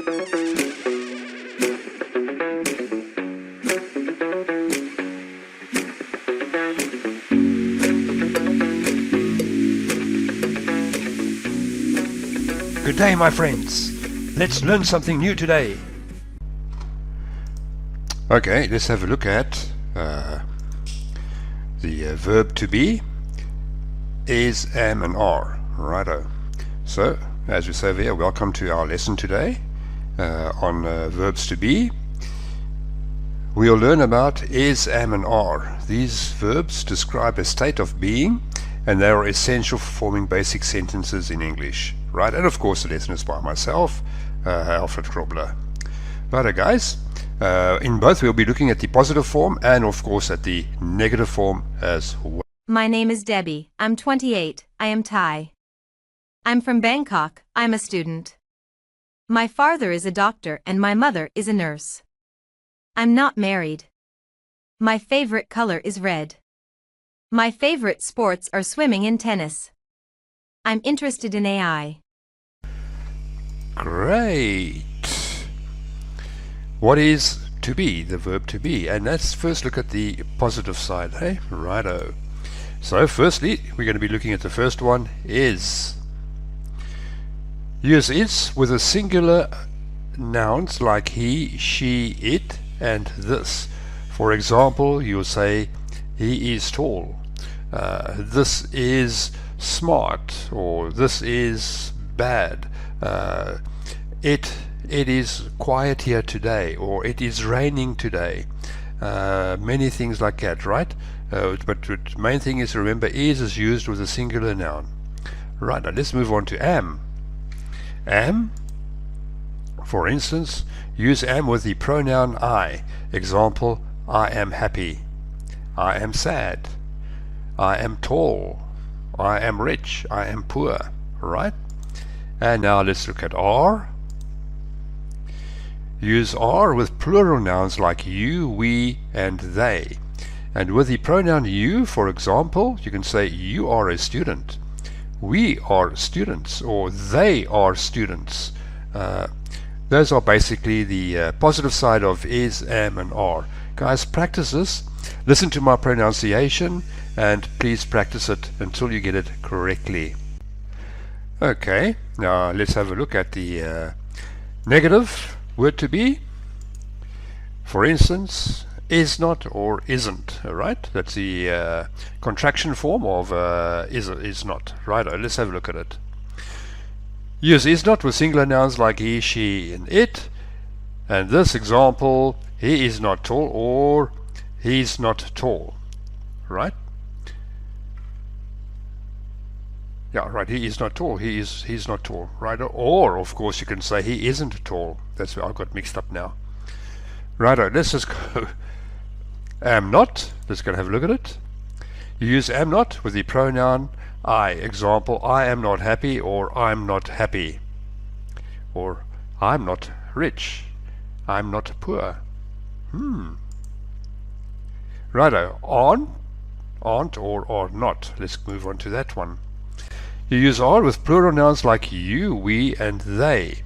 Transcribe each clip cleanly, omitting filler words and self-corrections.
Good day, my friends. Let's learn something new today. Okay, let's have a look at the verb to be, is, am, and are. Righto. So, as we say here, welcome to our lesson today on verbs to be. We'll learn about is, am, and are. These verbs describe a state of being, and they are essential for forming basic sentences in English. Right, and of course the lesson is by myself, Alfred Krobler. Righto, guys. In both we'll be looking at the positive form and of course at the negative form as well. My name is Debbie. I'm 28. I am Thai. I'm from Bangkok. I'm a student. My father is a doctor and my mother is a nurse. I'm not married. My favorite color is red. My favorite sports are swimming and tennis. I'm interested in AI. Great. What is to be, the verb to be? And let's first look at the positive side, hey? Righto. So firstly, we're going to be looking at the first one, is. Use is with a singular nouns like he, she, it, and this. For example, you'll say, he is tall. This is smart, or this is bad. It is quiet here today, or it is raining today. Many things like that, right? But the main thing is, remember, is used with a singular noun. Right, now let's move on to am. Am, for instance, use am with the pronoun I. Example, I am happy. I am sad. I am tall. I am rich. I am poor. Right? And now let's look at are. Use are with plural nouns like you, we, and they. And with the pronoun you, for example, you can say you are a student. We are students, or they are students. Those are basically the positive side of is, am, and are. Guys, practice this. Listen to my pronunciation and please practice it until you get it correctly. Okay, now let's have a look at the negative word to be. For instance, is not or isn't. Alright, that's the contraction form of is not. Right, let's have a look at it. Use is not with singular nouns like he, she, and it. And this example, he is not tall, or he's not tall. Right? Yeah, right, he is not tall. He's not tall. Right? Or, of course, you can say he isn't tall. That's where I got mixed up now. Right, let's just go. Am not. Let's go and have a look at it. You use am not with the pronoun I. Example, I am not happy, or I'm not happy. Or, I'm not rich. I'm not poor. Righto, aren't, or are not. Let's move on to that one. You use are with plural nouns like you, we, and they.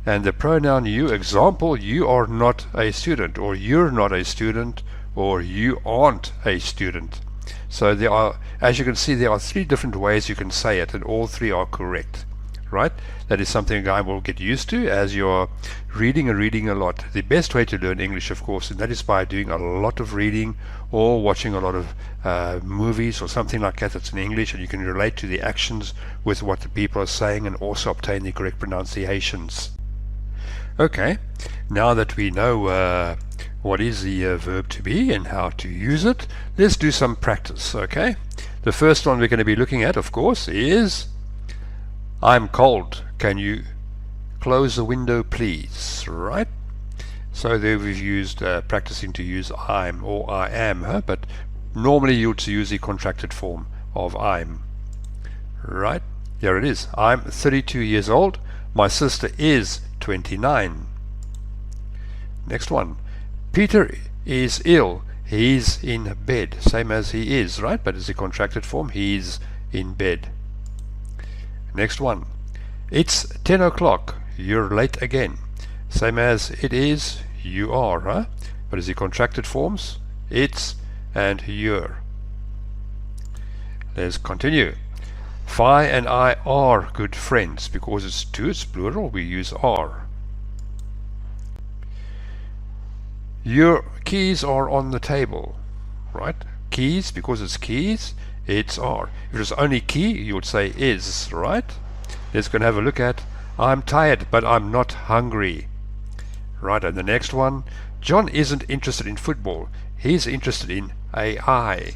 And the pronoun you, example, you are not a student, or you're not a student, or you aren't a student. So there are, as you can see, there are three different ways you can say it, and all three are correct. Right? That is something I will get used to as you're reading and reading a lot. The best way to learn English, of course, and that is by doing a lot of reading or watching a lot of movies or something like that that's in English, and you can relate to the actions with what the people are saying and also obtain the correct pronunciations. Okay, now that we know what is the verb to be and how to use it, let's do some practice. Okay, the first one we're going to be looking at, of course, is I'm cold. Can you close the window, please? Right? So there we've used practicing to use I'm or I am, but normally you'd use the contracted form of I'm. Right? Here it is. I'm 32 years old. My sister is 29. Next one. Peter is ill. He's in bed. Same as he is, right? But it's a contracted form. He's in bed. Next one. It's 10 o'clock. You're late again. Same as it is, you are, huh? But is the contracted forms? It's and you're. Let's continue. Phi and I are good friends. Because it's two, it's plural, we use are. Your keys are on the table, right? Keys, because it's keys, it's are. If it was only key, you would say is, right? Let's go and have a look at I'm tired, but I'm not hungry. Right, and the next one, John isn't interested in football. He's interested in AI.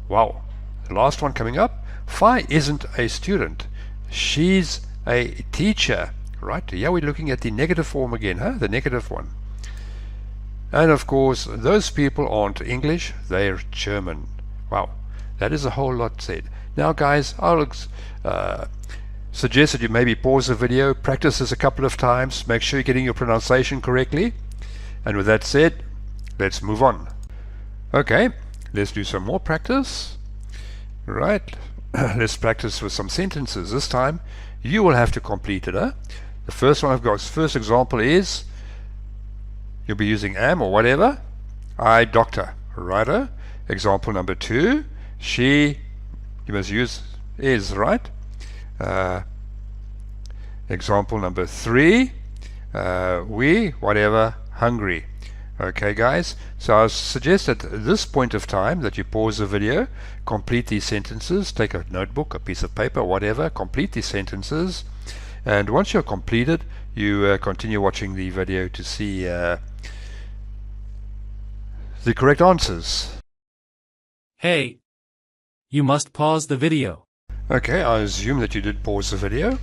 Wow. The last one coming up, Phi isn't a student. She's a teacher. Right, yeah, we're looking at the negative form again, huh? The negative one. And of course, those people aren't English, they're German. Wow, that is a whole lot said. Now guys, I'll suggest that you maybe pause the video, practice this a couple of times, make sure you're getting your pronunciation correctly. And with that said, let's move on. Okay, let's do some more practice. Right, let's practice with some sentences. This time, you will have to complete it. Huh? The first one I've got, first example is, you'll be using am or whatever. I doctor. Righto. Example number 2. She, you must use is, right? Example number 3. We, whatever, hungry. Okay guys, so I suggest at this point of time that you pause the video, complete these sentences, take a notebook, a piece of paper, whatever, complete these sentences, and once you're completed, you continue watching the video to see the correct answers. Hey, you must pause the video. Okay, I assume that you did pause the video.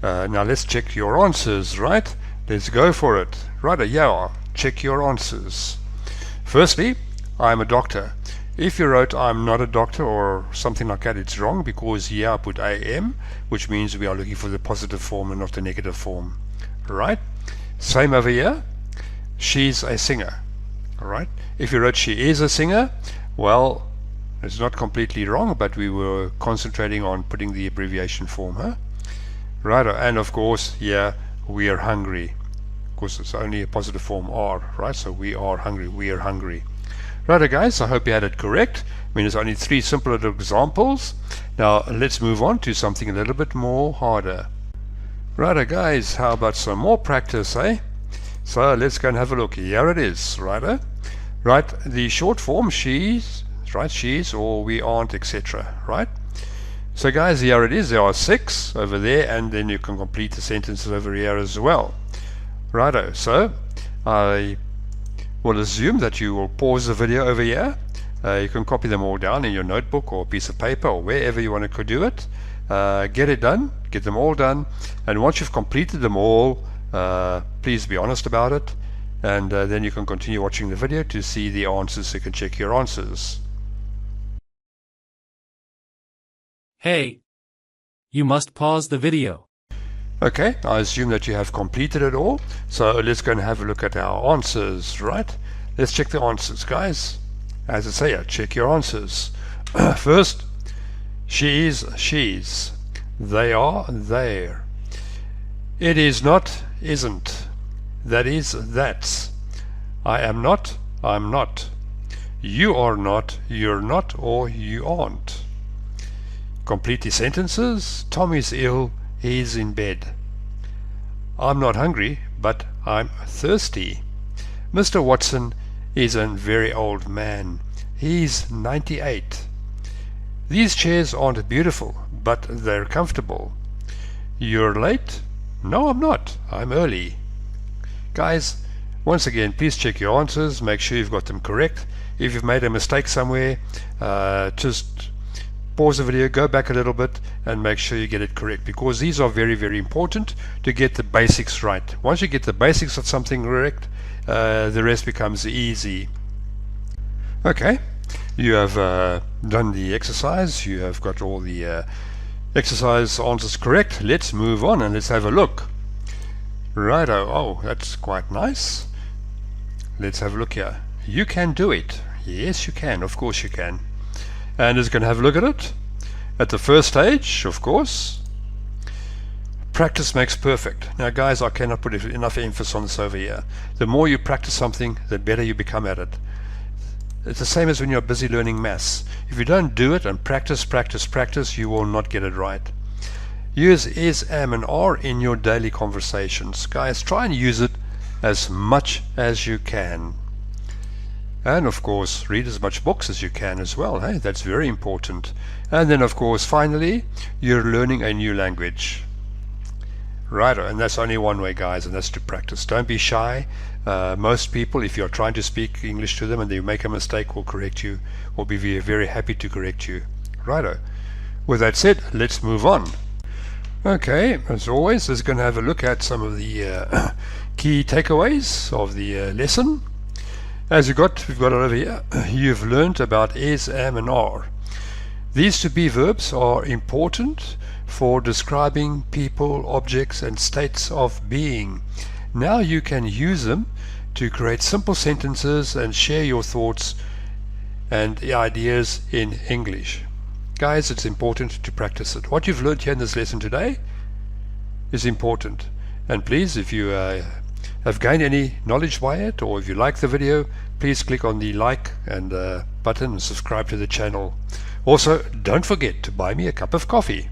Now let's check your answers, right? Let's go for it. Right, yeah, check your answers. Firstly, I'm a doctor. If you wrote I'm not a doctor or something like that, it's wrong because here I put am, which means we are looking for the positive form and not the negative form. Right? Same over here. She's a singer. Alright? If you wrote she is a singer, well, it's not completely wrong, but we were concentrating on putting the abbreviation form, huh? Right, and of course, yeah, we are hungry. Of course, it's only a positive form are, right? So we are hungry, we are hungry. Righto guys, I hope you had it correct. I mean, there's only 3 simple little examples. Now, let's move on to something a little bit more harder. Righto guys, how about some more practice, eh? So let's go and have a look. Here it is, righto? Right, the short form, she's, right, she's, or we aren't, etc., right? So guys, here it is. There are 6 over there, and then you can complete the sentences over here as well. Righto, so I will assume that you will pause the video over here. You can copy them all down in your notebook or piece of paper or wherever you want to do it. Get it done, get them all done, and once you've completed them all, please be honest about it, and then you can continue watching the video to see the answers so you can check your answers. Hey, you must pause the video. Okay, I assume that you have completed it all, so let's go and have a look at our answers, right? Let's check the answers, guys. As I say, check your answers. First, she's, she's. They are, there. It is not, isn't. That is, that's. I am not, I'm not. You are not, you're not, or you aren't. Complete the sentences. Tom is ill, he's in bed. I'm not hungry, but I'm thirsty. Mr. Watson is a very old man. He's 98. These chairs aren't beautiful, but they're comfortable. You're late? No, I'm not. I'm early. Guys, once again, please check your answers. Make sure you've got them correct. If you've made a mistake somewhere, just pause the video, go back a little bit, and make sure you get it correct, because these are very, very important to get the basics right. Once you get the basics of something correct, the rest becomes easy. Okay, you have done the exercise. You have got all the exercise answers correct. Let's move on and let's have a look. Righto, oh, that's quite nice. Let's have a look here. You can do it. Yes, you can. Of course you can. And let's go and have a look at it. At the first stage, of course, Practice makes perfect. Now guys, I cannot put enough emphasis on this over here. The more you practice something, the better you become at it. It's the same as when you're busy learning maths. If you don't do it and practice, you will not get it right. Use is, am, and are in your daily conversations. Guys, try and use it as much as you can. And of course, read as much books as you can as well. Hey, that's very important. And then of course, finally, you're learning a new language. Right, and that's only one way, guys, and that's to practice. Don't be shy. Most people, if you're trying to speak English to them and they make a mistake, will correct you, or be very happy to correct you. Righto. With that said, let's move on. Okay, as always, let's going to have a look at some of the key takeaways of the lesson. As we've got it over here, you've learned about is, am, and are. These to be verbs are important for describing people, objects, and states of being. Now you can use them to create simple sentences and share your thoughts and ideas in English. Guys, it's important to practice it. What you've learned here in this lesson today is important. And please, if you have gained any knowledge by it, or if you like the video, please click on the like and button and subscribe to the channel. Also, don't forget to buy me a cup of coffee.